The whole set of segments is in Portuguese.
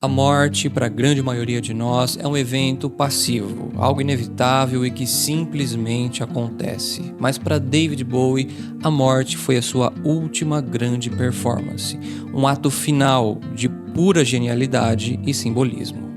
A morte, para a grande maioria de nós, é um evento passivo, algo inevitável e que simplesmente acontece. Mas para David Bowie, a morte foi a sua última grande performance, um ato final de pura genialidade e simbolismo.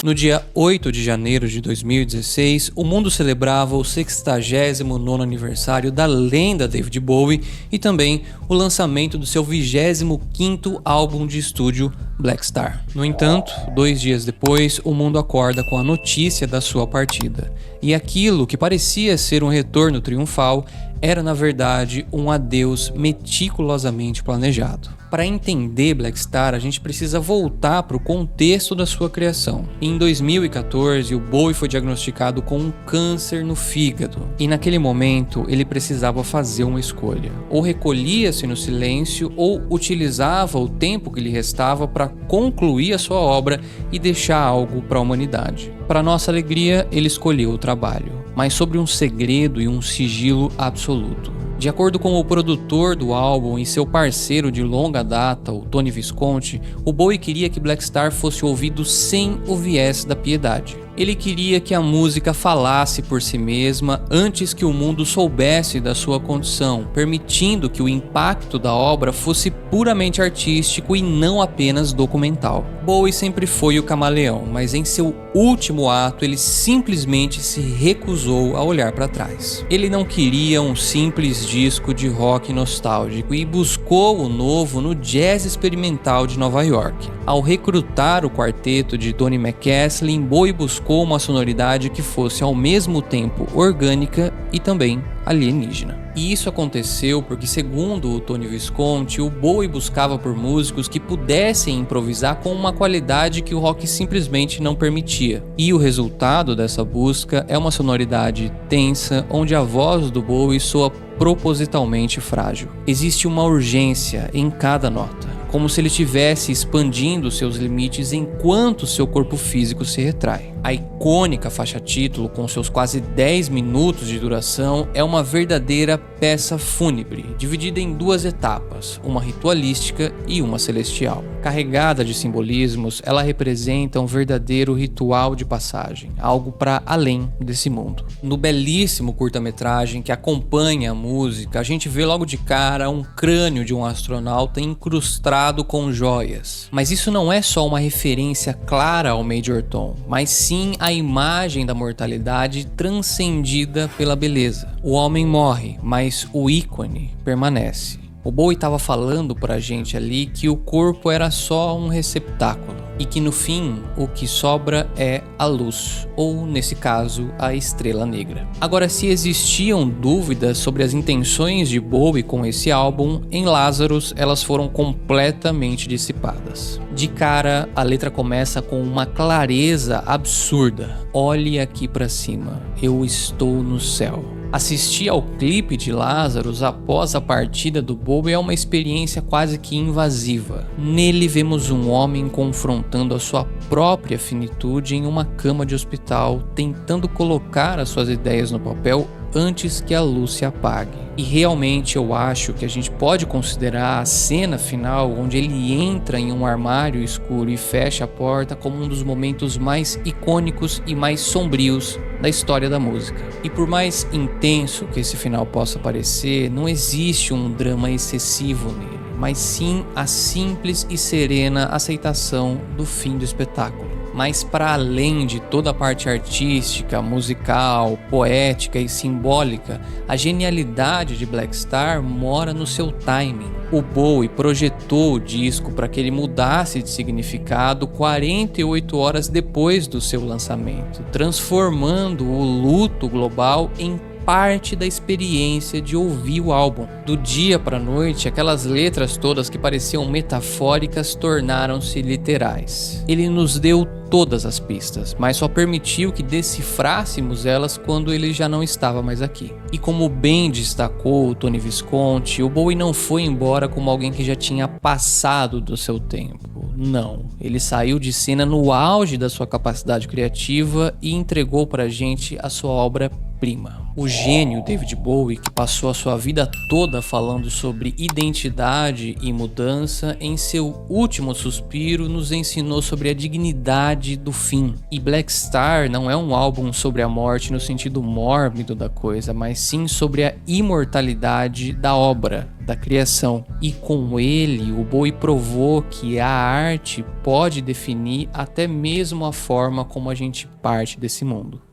No dia 8 de janeiro de 2016, o mundo celebrava o 69º aniversário da lenda David Bowie e também o lançamento do seu 25º álbum de estúdio, Black Star. No entanto, 2 dias depois, o mundo acorda com a notícia da sua partida. E aquilo que parecia ser um retorno triunfal era, na verdade, um adeus meticulosamente planejado. Para entender Black Star, a gente precisa voltar para o contexto da sua criação. Em 2014, o Bowie foi diagnosticado com um câncer no fígado. E naquele momento, ele precisava fazer uma escolha. Ou recolhia-se no silêncio, ou utilizava o tempo que lhe restava para concluir a sua obra e deixar algo para a humanidade. Para nossa alegria, ele escolheu o trabalho, mas sobre um segredo e um sigilo absoluto. De acordo com o produtor do álbum e seu parceiro de longa data, o Tony Visconti, o Bowie queria que Black Star fosse ouvido sem o viés da piedade. Ele queria que a música falasse por si mesma antes que o mundo soubesse da sua condição, permitindo que o impacto da obra fosse puramente artístico e não apenas documental. Bowie sempre foi o camaleão, mas em seu último ato ele simplesmente se recusou a olhar para trás. Ele não queria um simples disco de rock nostálgico e buscou o novo no jazz experimental de Nova York. Ao recrutar o quarteto de Donny McCaslin, Bowie buscou uma sonoridade que fosse ao mesmo tempo orgânica e também alienígena. E isso aconteceu porque, segundo o Tony Visconti, o Bowie buscava por músicos que pudessem improvisar com uma qualidade que o rock simplesmente não permitia. E o resultado dessa busca é uma sonoridade tensa, onde a voz do Bowie soa propositalmente frágil. Existe uma urgência em cada nota, como se ele estivesse expandindo seus limites enquanto seu corpo físico se retrai. A icônica faixa título, com seus quase 10 minutos de duração, é uma verdadeira peça fúnebre, dividida em 2 etapas, uma ritualística e uma celestial. Carregada de simbolismos, ela representa um verdadeiro ritual de passagem, algo para além desse mundo. No belíssimo curta-metragem que acompanha a música, a gente vê logo de cara um crânio de um astronauta incrustado com joias. Mas isso não é só uma referência clara ao Major Tom, mas sim a imagem da mortalidade transcendida pela beleza. O homem morre, mas o ícone permanece. O Bowie estava falando pra gente ali que o corpo era só um receptáculo e que no fim o que sobra é a luz, ou nesse caso a estrela negra. Agora, se existiam dúvidas sobre as intenções de Bowie com esse álbum, em Lazarus elas foram completamente dissipadas. De cara, a letra começa com uma clareza absurda. Olhe aqui pra cima, eu estou no céu. Assistir ao clipe de Lazarus após a partida do Bowie é uma experiência quase que invasiva. Nele vemos um homem confrontando a sua própria finitude em uma cama de hospital, tentando colocar as suas ideias no papel antes que a luz se apague. E realmente eu acho que a gente pode considerar a cena final, onde ele entra em um armário escuro e fecha a porta, como um dos momentos mais icônicos e mais sombrios da história da música. E por mais intenso que esse final possa parecer, não existe um drama excessivo nele, mas sim a simples e serena aceitação do fim do espetáculo. Mas para além de toda a parte artística, musical, poética e simbólica, a genialidade de Black Star mora no seu timing. O Bowie projetou o disco para que ele mudasse de significado 48 horas depois do seu lançamento, transformando o luto global em parte da experiência de ouvir o álbum. Do dia para a noite, aquelas letras todas que pareciam metafóricas tornaram-se literais. Ele nos deu todas as pistas, mas só permitiu que decifrássemos elas quando ele já não estava mais aqui. E como bem destacou o Tony Visconti, o Bowie não foi embora como alguém que já tinha passado do seu tempo. Não, ele saiu de cena no auge da sua capacidade criativa e entregou pra gente a sua obra-prima. O gênio David Bowie, que passou a sua vida toda falando sobre identidade e mudança, em seu último suspiro nos ensinou sobre a dignidade do fim. E Black Star não é um álbum sobre a morte no sentido mórbido da coisa, mas sim sobre a imortalidade da obra, da criação. E com ele, o Bowie provou que a arte pode definir até mesmo a forma como a gente parte desse mundo.